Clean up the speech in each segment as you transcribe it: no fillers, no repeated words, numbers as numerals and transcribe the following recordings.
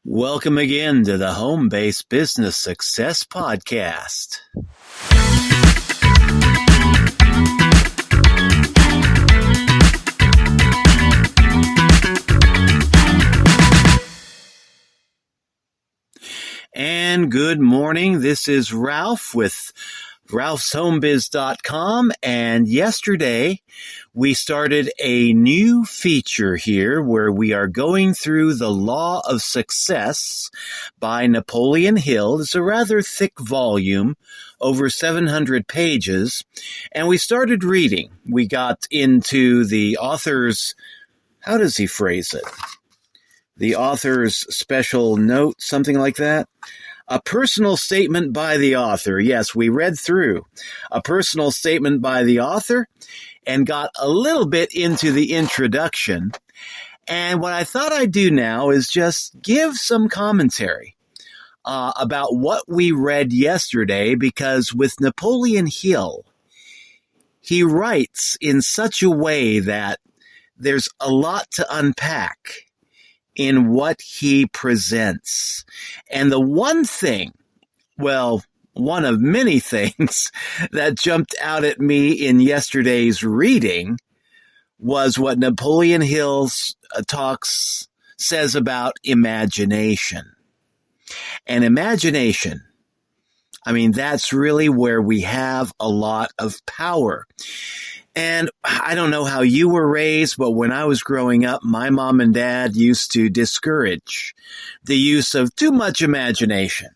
Welcome again to the Home-Based Business Success Podcast. And good morning. This is Ralph with ralphshomebiz.com, and yesterday we started a new feature here where we are going through The Law of Success by Napoleon Hill. It's a rather thick volume, over 700 pages, and we started reading. We got into the author's, how does he phrase it? The author's special note, something like that. A personal statement by the author. Yes, we read through a personal statement by the author and got a little bit into the introduction. And what I thought I'd do now is just give some commentary about what we read yesterday, because with Napoleon Hill, he writes in such a way that there's a lot to unpack in what he presents. And the one thing, well, one of many things that jumped out at me in yesterday's reading was what Napoleon Hill says about imagination. And imagination, I mean, that's really where we have a lot of power. And I don't know how you were raised, but when I was growing up, my mom and dad used to discourage the use of too much imagination.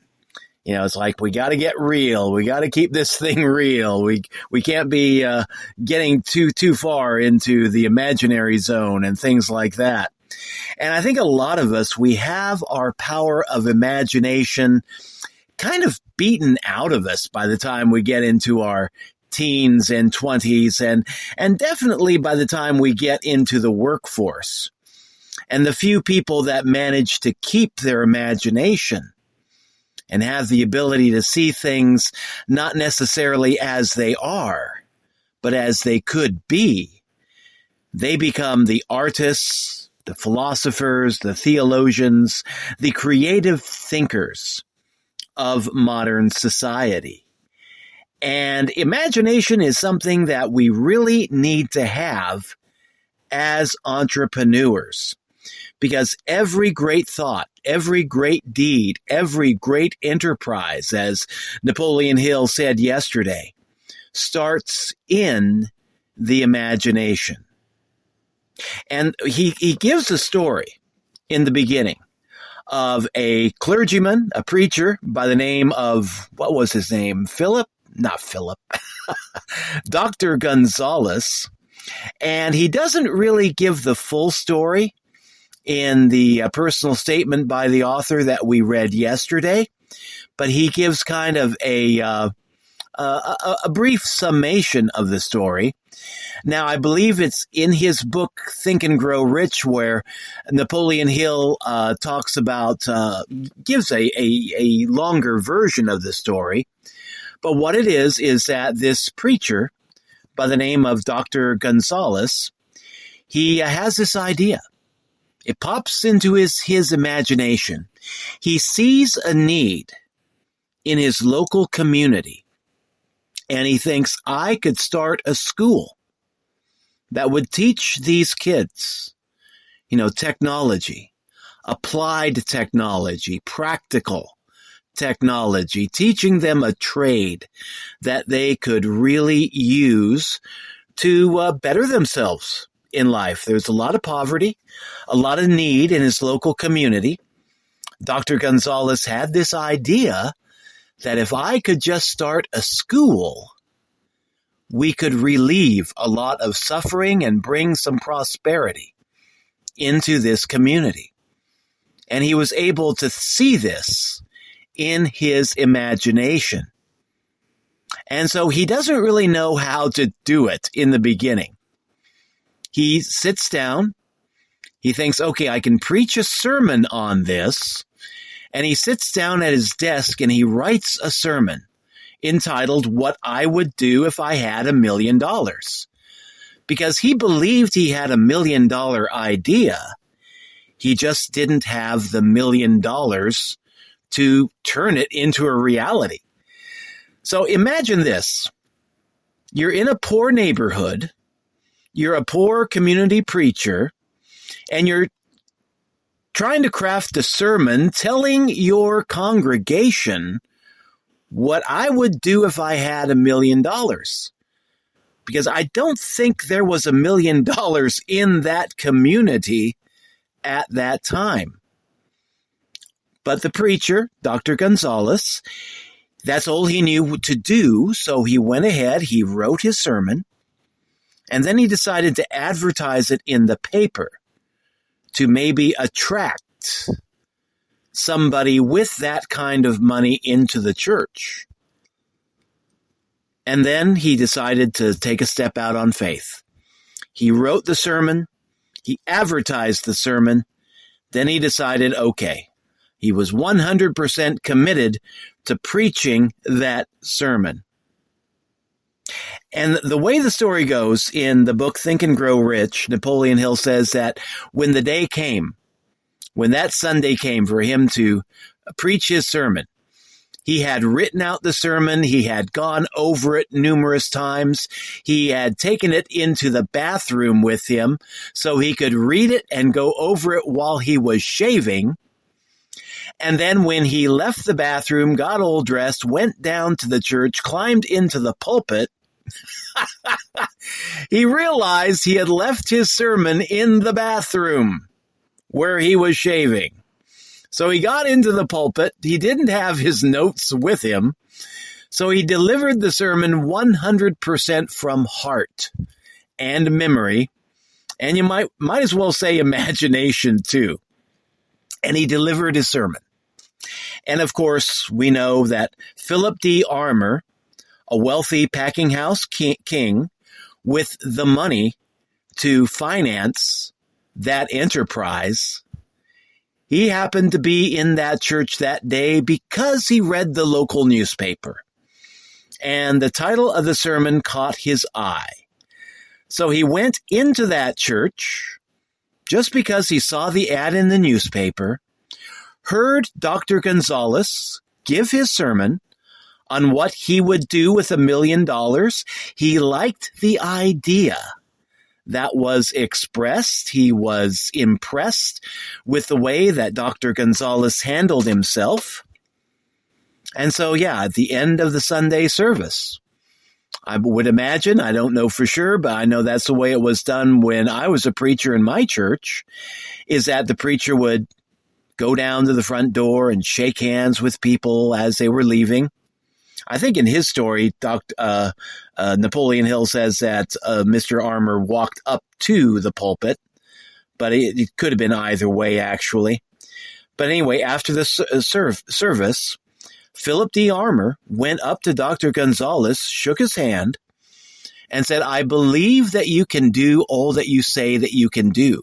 You know, it's like, we got to get real. We got to keep this thing real. We can't be getting too far into the imaginary zone and things like that. And I think a lot of us, we have our power of imagination kind of beaten out of us by the time we get into our teens and 20s, and definitely by the time we get into the workforce. And the few people that manage to keep their imagination and have the ability to see things not necessarily as they are, but as they could be, they become the artists, the philosophers, the theologians, the creative thinkers of modern society. And imagination is something that we really need to have as entrepreneurs, because every great thought, every great deed, every great enterprise, as Napoleon Hill said yesterday, starts in the imagination. And he gives a story in the beginning of a clergyman, a preacher by the name of, what was his name? Dr. Gonzalez. And he doesn't really give the full story in the personal statement by the author that we read yesterday, but he gives kind of a brief summation of the story. Now, I believe it's in his book, Think and Grow Rich, where Napoleon Hill talks about, gives a longer version of the story. But what it is that this preacher by the name of Dr. Gonzalez, he has this idea. It pops into his imagination. He sees a need in his local community, and he thinks, I could start a school that would teach these kids, technology, applied technology, practical technology, teaching them a trade that they could really use to better themselves in life. There's a lot of poverty, a lot of need in his local community. Dr. Gonzalez had this idea that if I could just start a school, we could relieve a lot of suffering and bring some prosperity into this community. And he was able to see this in his imagination. And so he doesn't really know how to do it in the beginning. He sits down, he thinks, okay, I can preach a sermon on this, and he sits down at his desk and he writes a sermon entitled, What I Would Do If I Had $1 Million. Because he believed he had $1 million idea. He just didn't have the $1 million to turn it into a reality. So imagine this. You're in a poor neighborhood. You're a poor community preacher, and you're trying to craft a sermon telling your congregation what I would do if I had $1 million. Because I don't think there was $1 million in that community at that time. But the preacher, Dr. Gonzalez, that's all he knew to do. So he went ahead, he wrote his sermon, and then he decided to advertise it in the paper to maybe attract somebody with that kind of money into the church. And then he decided to take a step out on faith. He wrote the sermon, he advertised the sermon, then he decided, okay, he was 100% committed to preaching that sermon. And the way the story goes in the book Think and Grow Rich, Napoleon Hill says that when the day came, when that Sunday came for him to preach his sermon, he had written out the sermon. He had gone over it numerous times. He had taken it into the bathroom with him so he could read it and go over it while he was shaving. And then when he left the bathroom, got all dressed, went down to the church, climbed into the pulpit, he realized he had left his sermon in the bathroom where he was shaving. So he got into the pulpit. He didn't have his notes with him. So he delivered the sermon 100% from heart and memory. And you might as well say imagination too. And he delivered his sermon. And of course, we know that Philip D. Armour, a wealthy packing house king with the money to finance that enterprise, he happened to be in that church that day because he read the local newspaper. And the title of the sermon caught his eye. So he went into that church just because he saw the ad in the newspaper, heard Dr. Gonzalez give his sermon on what he would do with $1 million. He liked the idea that was expressed. He was impressed with the way that Dr. Gonzalez handled himself. And so, at the end of the Sunday service, I would imagine, I don't know for sure, but I know that's the way it was done when I was a preacher in my church, is that the preacher would go down to the front door and shake hands with people as they were leaving. I think in his story, Napoleon Hill says that Mr. Armour walked up to the pulpit, but it could have been either way, actually. But anyway, after the service, Philip D. Armour went up to Dr. Gonzalez, shook his hand, and said, I believe that you can do all that you say that you can do.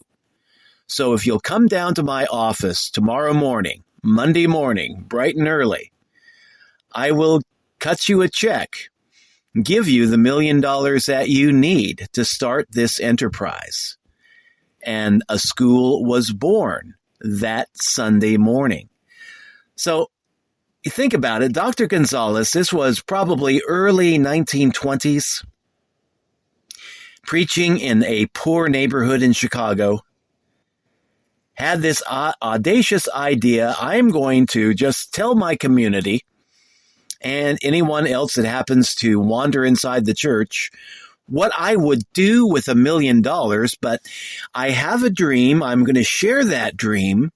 So if you'll come down to my office tomorrow morning, Monday morning, bright and early, I will cut you a check, give you the $1 million that you need to start this enterprise. And a school was born that Sunday morning. So you think about it, Dr. Gonzalez, this was probably early 1920s, preaching in a poor neighborhood in Chicago, had this audacious idea, I'm going to just tell my community and anyone else that happens to wander inside the church what I would do with $1 million, but I have a dream. I'm going to share that dream,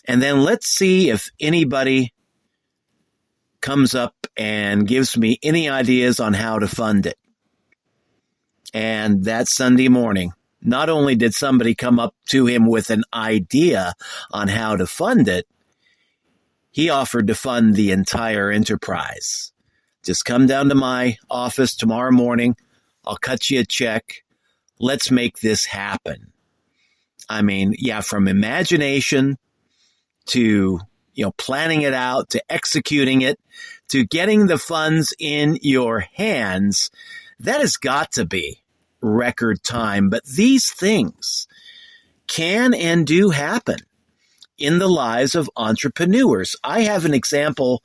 and then let's see if anybody comes up and gives me any ideas on how to fund it. And that Sunday morning, not only did somebody come up to him with an idea on how to fund it, he offered to fund the entire enterprise. Just come down to my office tomorrow morning. I'll cut you a check. Let's make this happen. I mean, from imagination to, planning it out, to executing it, to getting the funds in your hands, that has got to be record time. But these things can and do happen in the lives of entrepreneurs. I have an example,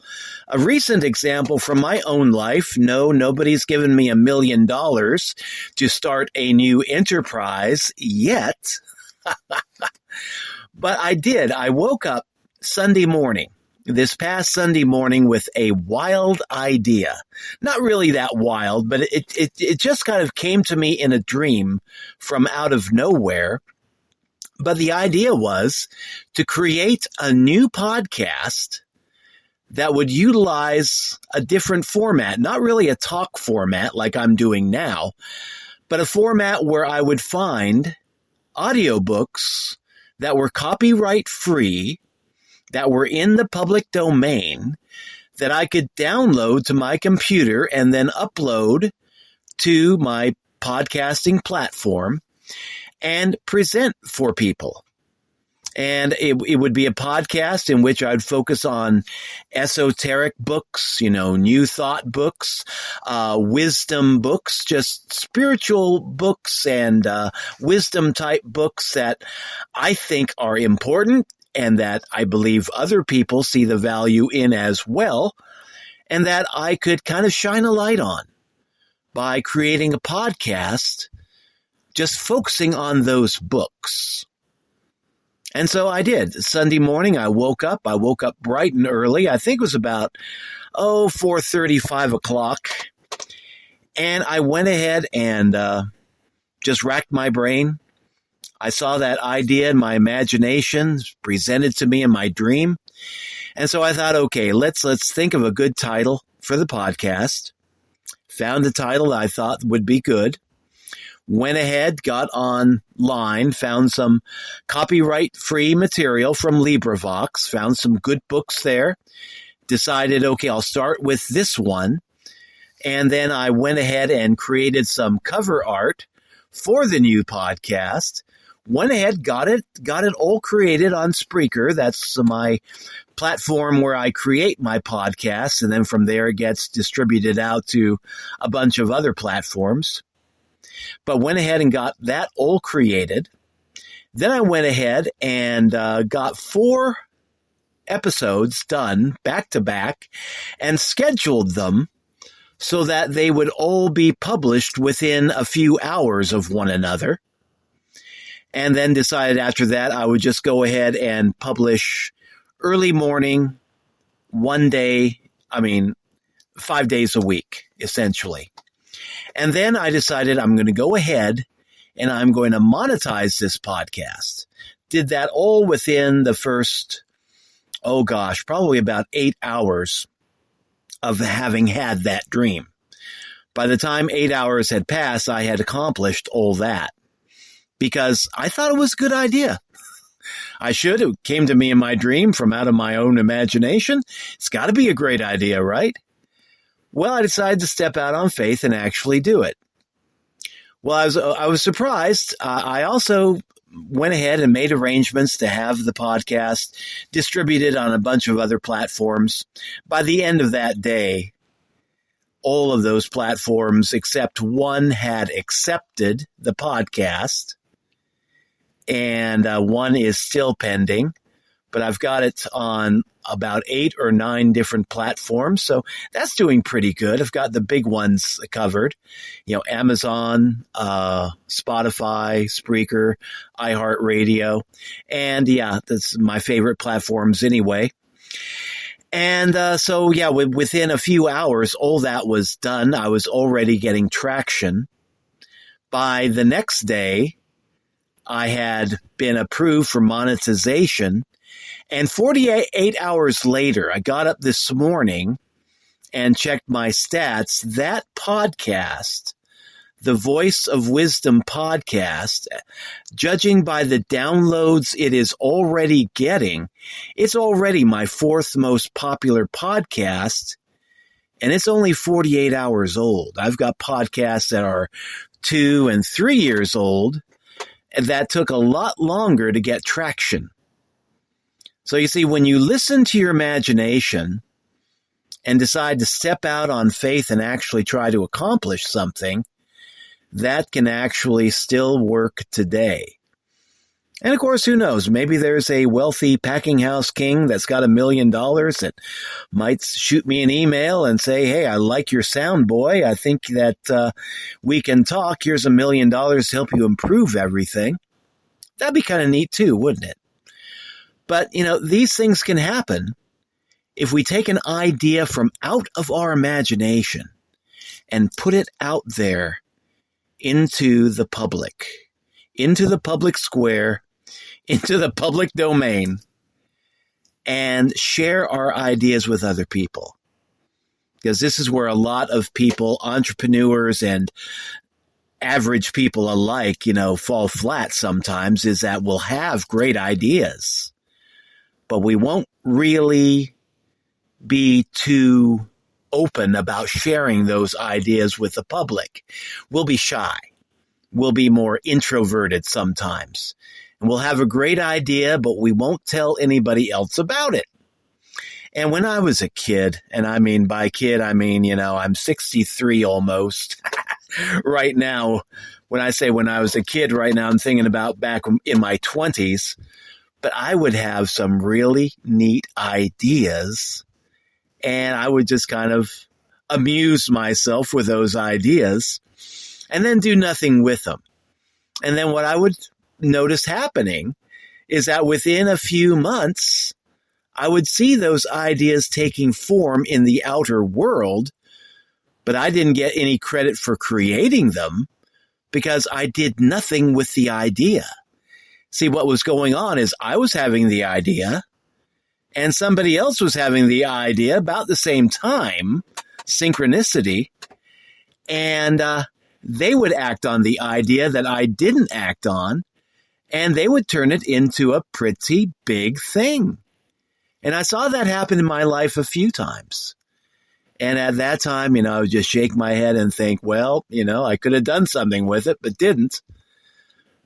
a recent example from my own life. No, nobody's given me $1 million to start a new enterprise yet. But I did. I woke up Sunday morning, this past Sunday morning, with a wild idea. Not really that wild, but it just kind of came to me in a dream from out of nowhere. But the idea was to create a new podcast that would utilize a different format, not really a talk format like I'm doing now, but a format where I would find audiobooks that were copyright free, that were in the public domain, that I could download to my computer and then upload to my podcasting platform and present for people. And it would be a podcast in which I'd focus on esoteric books, new thought books, wisdom books, just spiritual books and wisdom type books that I think are important and that I believe other people see the value in as well, and that I could kind of shine a light on by creating a podcast just focusing on those books. And so I did. Sunday morning, I woke up bright and early. I think it was about, 4:30, 5 o'clock. And I went ahead and just racked my brain. I saw that idea in my imagination presented to me in my dream. And so I thought, okay, let's think of a good title for the podcast. Found a title that I thought would be good. Went ahead, got online, found some copyright-free material from LibriVox, found some good books there, decided, okay, I'll start with this one. And then I went ahead and created some cover art for the new podcast. Went ahead, got it all created on Spreaker. That's my platform where I create my podcasts, and then from there it gets distributed out to a bunch of other platforms. But went ahead and got that all created. Then I went ahead and got 4 episodes done back to back and scheduled them so that they would all be published within a few hours of one another. And then decided after that I would just go ahead and publish early morning, 5 days a week, essentially. And then I decided I'm going to go ahead and I'm going to monetize this podcast. Did that all within the first, probably about 8 hours of having had that dream. By the time 8 hours had passed, I had accomplished all that because I thought it was a good idea. It came to me in my dream from out of my own imagination. It's got to be a great idea, right? Well, I decided to step out on faith and actually do it. Well, I was surprised. I also went ahead and made arrangements to have the podcast distributed on a bunch of other platforms. By the end of that day, all of those platforms except one had accepted the podcast, and one is still pending. But I've got it on about 8 or 9 different platforms, so that's doing pretty good. I've got the big ones covered, Amazon, Spotify, Spreaker, iHeartRadio, and that's my favorite platforms anyway. And within a few hours, all that was done. I was already getting traction. By the next day, I had been approved for monetization. And 48 hours later, I got up this morning and checked my stats. That podcast, the Voice of Wisdom podcast, judging by the downloads it is already getting, it's already my 4th most popular podcast, and it's only 48 hours old. I've got podcasts that are 2 and 3 years old, and that took a lot longer to get traction. So you see, when you listen to your imagination and decide to step out on faith and actually try to accomplish something, that can actually still work today. And of course, who knows? Maybe there's a wealthy packing house king that's got $1 million that might shoot me an email and say, hey, I like your sound, boy. I think that we can talk. Here's $1 million to help you improve everything. That'd be kind of neat too, wouldn't it? But, these things can happen if we take an idea from out of our imagination and put it out there into the public square, into the public domain, and share our ideas with other people. Because this is where a lot of people, entrepreneurs and average people alike, fall flat sometimes, is that we'll have great ideas, but we won't really be too open about sharing those ideas with the public. We'll be shy. We'll be more introverted sometimes. And we'll have a great idea, but we won't tell anybody else about it. And when I was a kid, and I mean by kid, I'm 63 almost right now. When I say when I was a kid right now, I'm thinking about back in my 20s. But I would have some really neat ideas, and I would just kind of amuse myself with those ideas and then do nothing with them. And then what I would notice happening is that within a few months, I would see those ideas taking form in the outer world, but I didn't get any credit for creating them because I did nothing with the idea. See, what was going on is I was having the idea and somebody else was having the idea about the same time, synchronicity, and they would act on the idea that I didn't act on, and they would turn it into a pretty big thing. And I saw that happen in my life a few times. And at that time, I would just shake my head and think, well, I could have done something with it, but didn't.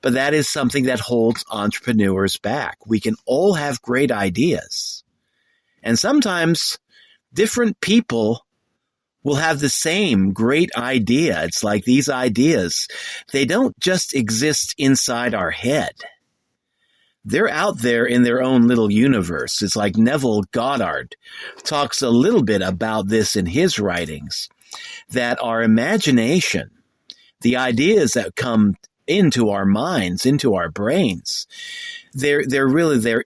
But that is something that holds entrepreneurs back. We can all have great ideas. And sometimes different people will have the same great idea. It's like these ideas, they don't just exist inside our head. They're out there in their own little universe. It's like Neville Goddard talks a little bit about this in his writings, that our imagination, the ideas that come into our minds, into our brains, they're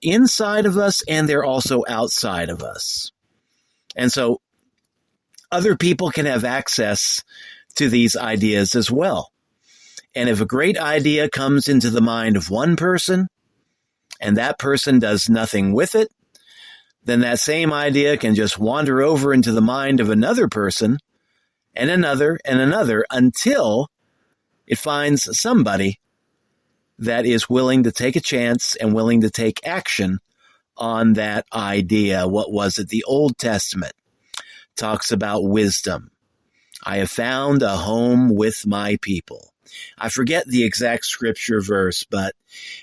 inside of us and they're also outside of us. And so other people can have access to these ideas as well. And if a great idea comes into the mind of one person and that person does nothing with it, then that same idea can just wander over into the mind of another person and another until it finds somebody that is willing to take a chance and willing to take action on that idea. What was it? The Old Testament talks about wisdom. I have found a home with my people. I forget the exact scripture verse, but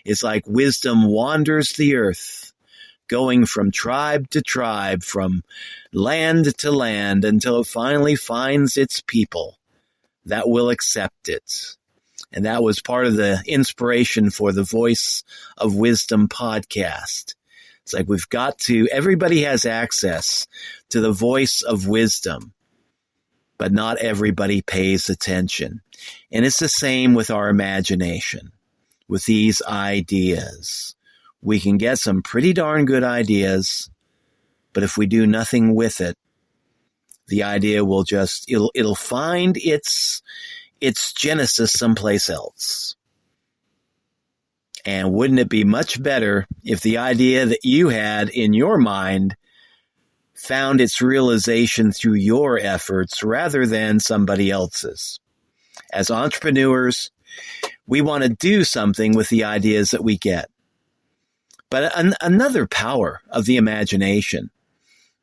it's like wisdom wanders the earth, going from tribe to tribe, from land to land, until it finally finds its people that will accept it. And that was part of the inspiration for the Voice of Wisdom podcast. It's like everybody has access to the voice of wisdom, but not everybody pays attention. And it's the same with our imagination, with these ideas. We can get some pretty darn good ideas, but if we do nothing with it, the idea will it'll find its genesis someplace else. And wouldn't it be much better if the idea that you had in your mind found its realization through your efforts rather than somebody else's? As entrepreneurs, we want to do something with the ideas that we get. But another power of the imagination,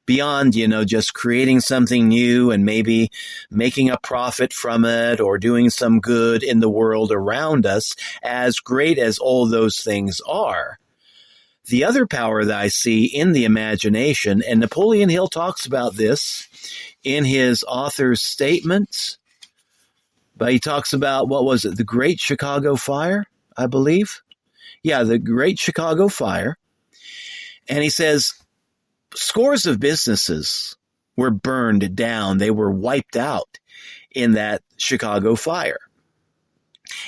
beyond, just creating something new and maybe making a profit from it or doing some good in the world around us, as great as all those things are, the other power that I see in the imagination, and Napoleon Hill talks about this in his author's statement, but he talks about, the Great Chicago Fire, I believe. Yeah, the Great Chicago Fire. And he says scores of businesses were burned down. They were wiped out in that Chicago fire.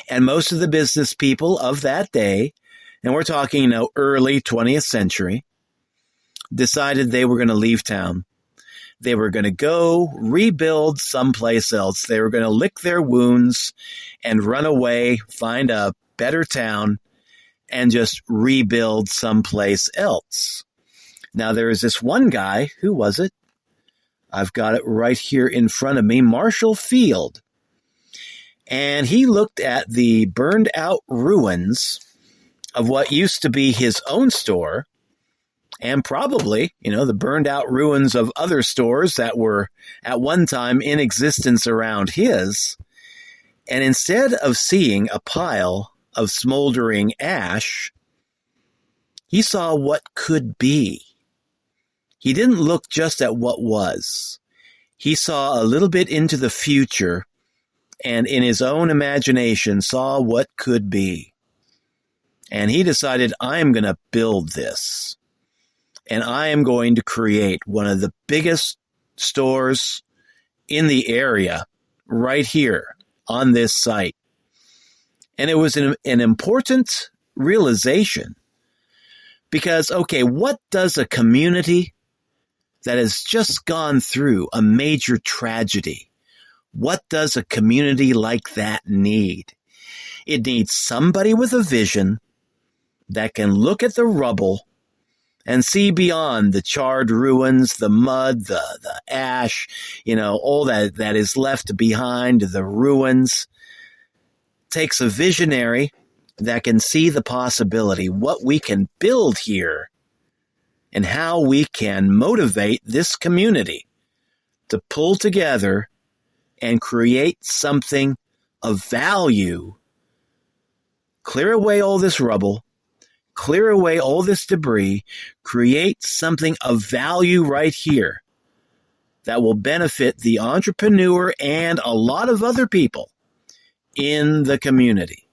And most of the business people of that day, and we're talking, early 20th century, decided they were going to leave town. They were going to go rebuild someplace else. They were going to lick their wounds and run away, find a better town, and just rebuild someplace else. Now, there is this one guy. Who was it? I've got it right here in front of me. Marshall Field. And he looked at the burned out ruins of what used to be his own store, and probably, the burned out ruins of other stores that were at one time in existence around his. And instead of seeing a pile of smoldering ash, he saw what could be. He didn't look just at what was. He saw a little bit into the future, and in his own imagination saw what could be. And he decided, I am going to build this. And I am going to create one of the biggest stores in the area right here on this site. And it was an important realization because, what does a community that has just gone through a major tragedy, what does a community like that need? It needs somebody with a vision that can look at the rubble and see beyond the charred ruins, the mud, the ash, all that is left behind, the ruins. Takes a visionary that can see the possibility, what we can build here, and how we can motivate this community to pull together and create something of value. Clear away all this rubble, clear away all this debris, create something of value right here that will benefit the entrepreneur and a lot of other people in the community.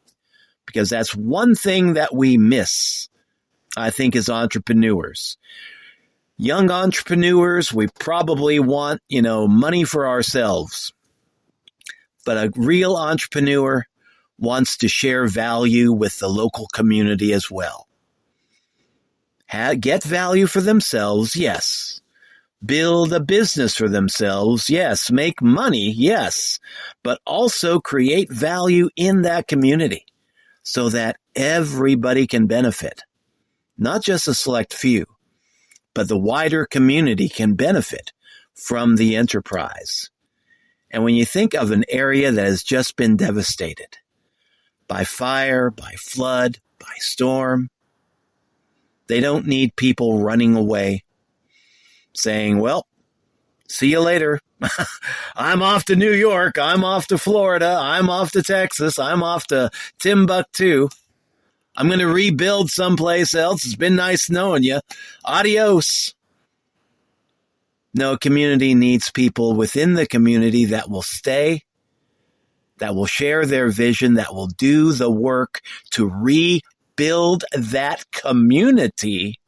Because that's one thing that we miss, I think, as entrepreneurs. Young entrepreneurs, we probably want, money for ourselves. But a real entrepreneur wants to share value with the local community as well. Get value for themselves, yes. Build a business for themselves, yes. Make money, yes. But also create value in that community so that everybody can benefit. Not just a select few, but the wider community can benefit from the enterprise. And when you think of an area that has just been devastated by fire, by flood, by storm, they don't need people running away saying, well, see you later. I'm off to New York. I'm off to Florida. I'm off to Texas. I'm off to Timbuktu. I'm going to rebuild someplace else. It's been nice knowing you. Adios. No, community needs people within the community that will stay, that will share their vision, that will do the work to rebuild that community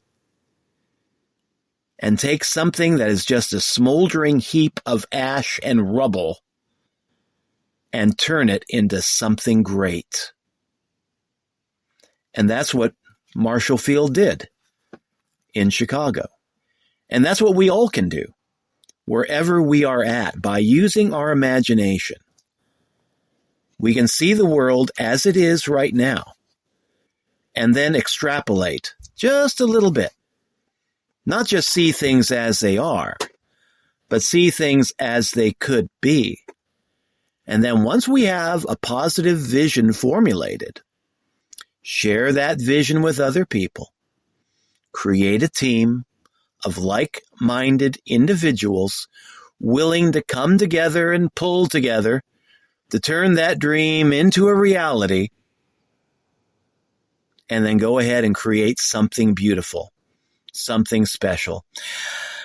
and take something that is just a smoldering heap of ash and rubble and turn it into something great. And that's what Marshall Field did in Chicago. And that's what we all can do, wherever we are at, by using our imagination. We can see the world as it is right now, and then extrapolate just a little bit. Not just see things as they are, but see things as they could be. And then once we have a positive vision formulated, share that vision with other people. Create a team of like-minded individuals willing to come together and pull together to turn that dream into a reality, and then go ahead and create something beautiful, something special.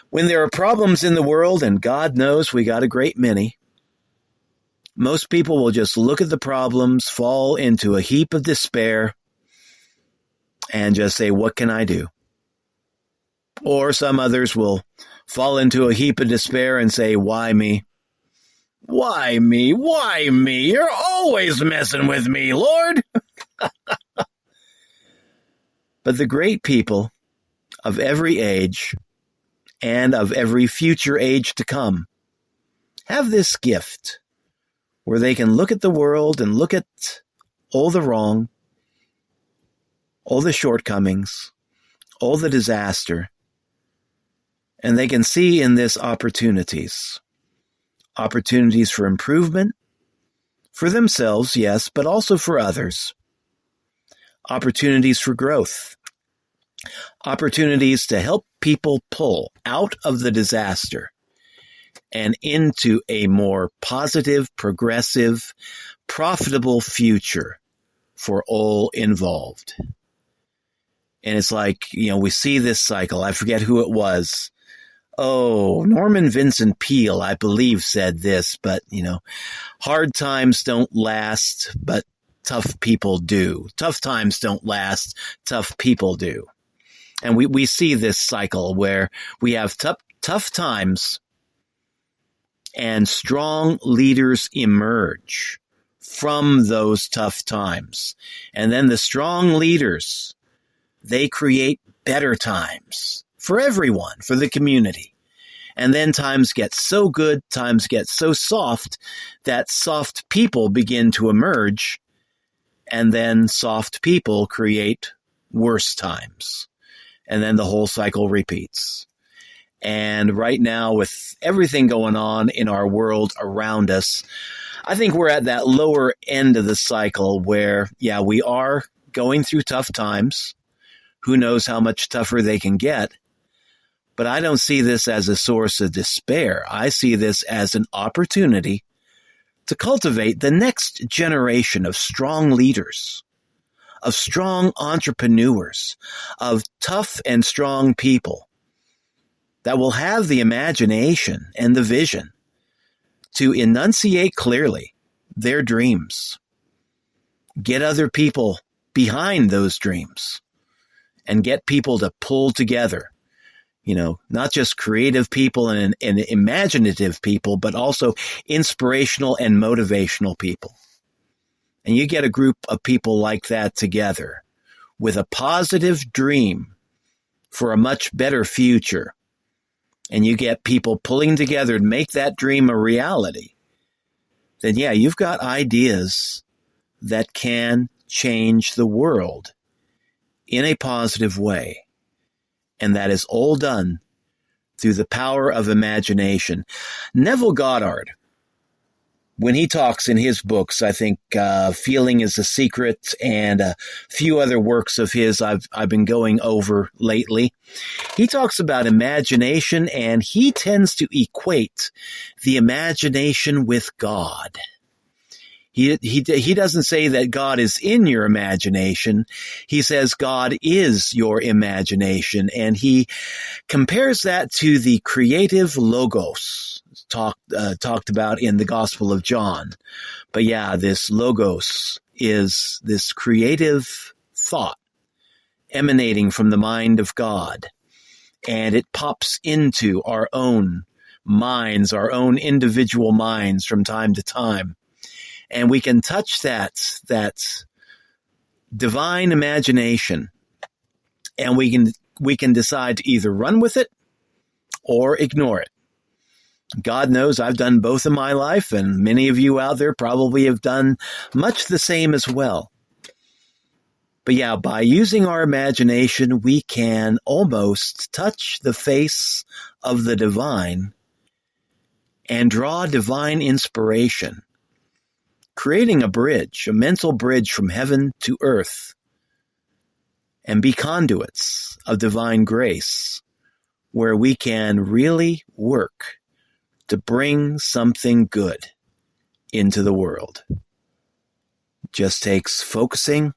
When there are problems in the world, and God knows we got a great many, most people will just look at the problems, fall into a heap of despair, and just say, what can I do? Or some others will fall into a heap of despair and say, why me? Why me? Why me? You're always messing with me, Lord. But the great people of every age and of every future age to come have this gift where they can look at the world and look at all the wrong, all the shortcomings, all the disaster, and they can see in this opportunities for improvement, for themselves, yes, but also for others. Opportunities for growth. Opportunities to help people pull out of the disaster and into a more positive, progressive, profitable future for all involved. And it's like, we see this cycle. I forget who it was. Oh, Norman Vincent Peale, I believe, said this, but, hard times don't last, but tough people do. Tough times don't last, tough people do. And we see this cycle where we have tough times and strong leaders emerge from those tough times. And then the strong leaders, they create better times for everyone, for the community. And then times get so good, times get so soft that soft people begin to emerge, and then soft people create worse times. And then the whole cycle repeats. And right now, with everything going on in our world around us, I think we're at that lower end of the cycle where, we are going through tough times. Who knows how much tougher they can get? But I don't see this as a source of despair. I see this as an opportunity to cultivate the next generation of strong leaders, of strong entrepreneurs, of tough and strong people that will have the imagination and the vision to enunciate clearly their dreams, get other people behind those dreams, and get people to pull together, not just creative people and imaginative people, but also inspirational and motivational people. And you get a group of people like that together with a positive dream for a much better future. And you get people pulling together to make that dream a reality. Then, you've got ideas that can change the world in a positive way. And that is all done through the power of imagination. Neville Goddard, when he talks in his books, I think Feeling is a Secret and a few other works of his I've been going over lately, he talks about imagination, and he tends to equate the imagination with God. He doesn't say that God is in your imagination. He says God is your imagination, and he compares that to the creative logos talked about in the Gospel of John. But this logos is this creative thought emanating from the mind of God, and it pops into our own minds, our own individual minds from time to time. And we can touch that divine imagination, and we can decide to either run with it or ignore it. God knows I've done both in my life, and many of you out there probably have done much the same as well. But by using our imagination, we can almost touch the face of the divine and draw divine inspiration, creating a mental bridge from heaven to earth, and be conduits of divine grace, where we can really work to bring something good into the world. Just takes focusing,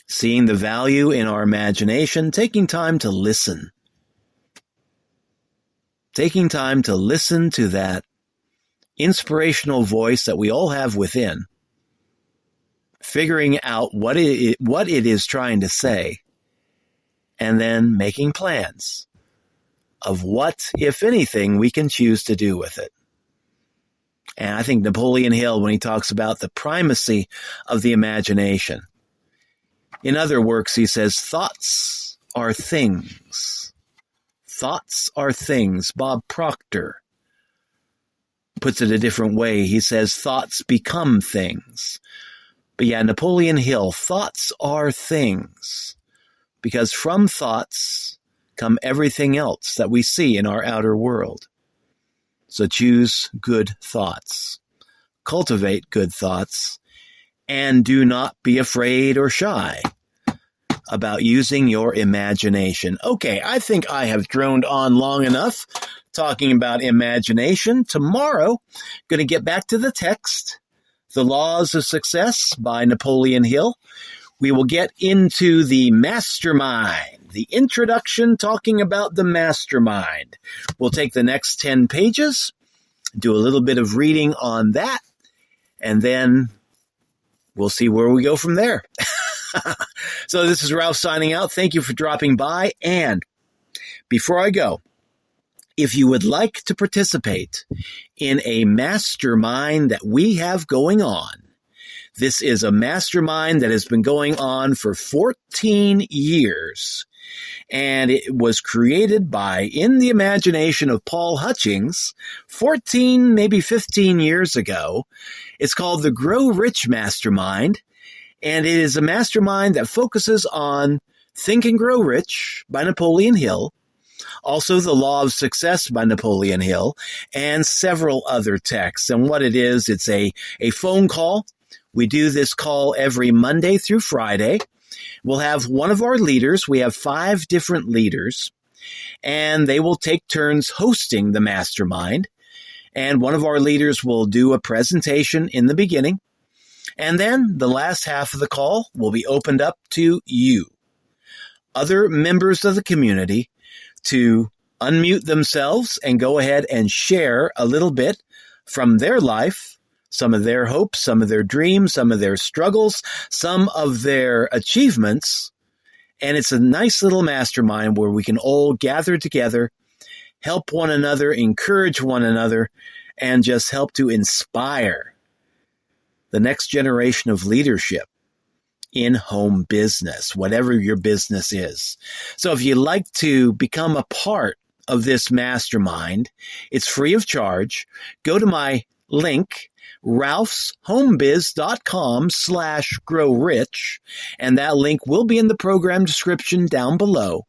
seeing the value in our imagination, taking time to listen. Taking time to listen to that inspirational voice that we all have within, figuring out what it is trying to say, and then making plans of what, if anything, we can choose to do with it. And I think Napoleon Hill, when he talks about the primacy of the imagination, in other works, he says, thoughts are things. Thoughts are things. Bob Proctor puts it a different way. He says, thoughts become things. But yeah, Napoleon Hill, thoughts are things. Because from thoughts come everything else that we see in our outer world. So choose good thoughts. Cultivate good thoughts. And do not be afraid or shy about using your imagination. Okay, I think I have droned on long enough talking about imagination. Tomorrow, going to get back to the text, The Laws of Success by Napoleon Hill. We will get into the Mastermind, the introduction talking about the Mastermind. We'll take the next 10 pages, do a little bit of reading on that, and then we'll see where we go from there. So this is Ralph signing out. Thank you for dropping by. And before I go, if you would like to participate in a mastermind that we have going on, this is a mastermind that has been going on for 14 years. And it was created in the imagination of Paul Hutchings 14, maybe 15 years ago. It's called the Grow Rich Mastermind. And it is a mastermind that focuses on Think and Grow Rich by Napoleon Hill, also The Law of Success by Napoleon Hill, and several other texts. And what it is, it's a phone call. We do this call every Monday through Friday. We'll have one of our leaders. We have 5 different leaders, and they will take turns hosting the mastermind. And one of our leaders will do a presentation in the beginning. And then the last half of the call will be opened up to you, other members of the community, to unmute themselves and go ahead and share a little bit from their life, some of their hopes, some of their dreams, some of their struggles, some of their achievements. And it's a nice little mastermind where we can all gather together, help one another, encourage one another, and just help to inspire the next generation of leadership in home business, whatever your business is. So if you'd like to become a part of this mastermind, it's free of charge. Go to my link, ralphshomebiz.com/growrich, and that link will be in the program description down below.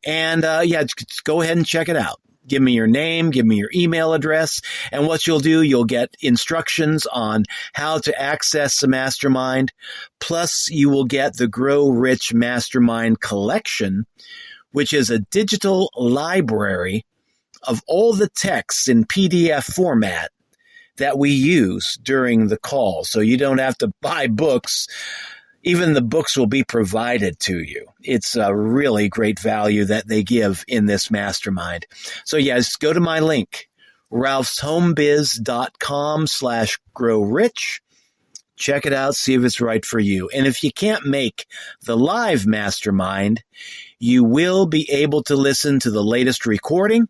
And just go ahead and check it out. Give me your name, give me your email address, and what you'll do, you'll get instructions on how to access the mastermind. Plus, you will get the Grow Rich Mastermind Collection, which is a digital library of all the texts in PDF format that we use during the call. So you don't have to buy books. Even the books will be provided to you. It's a really great value that they give in this mastermind. So yes, go to my link, ralphshomebiz.com/growrich. Check it out, see if it's right for you. And if you can't make the live mastermind, you will be able to listen to the latest recording,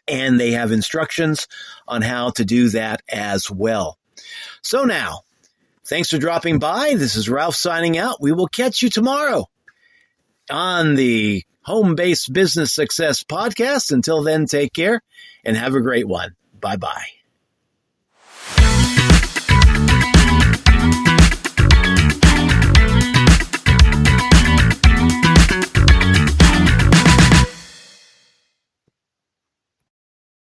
and they have instructions on how to do that as well. So now, thanks for dropping by. This is Ralph signing out. We will catch you tomorrow on the Home-Based Business Success Podcast. Until then, take care and have a great one. Bye-bye.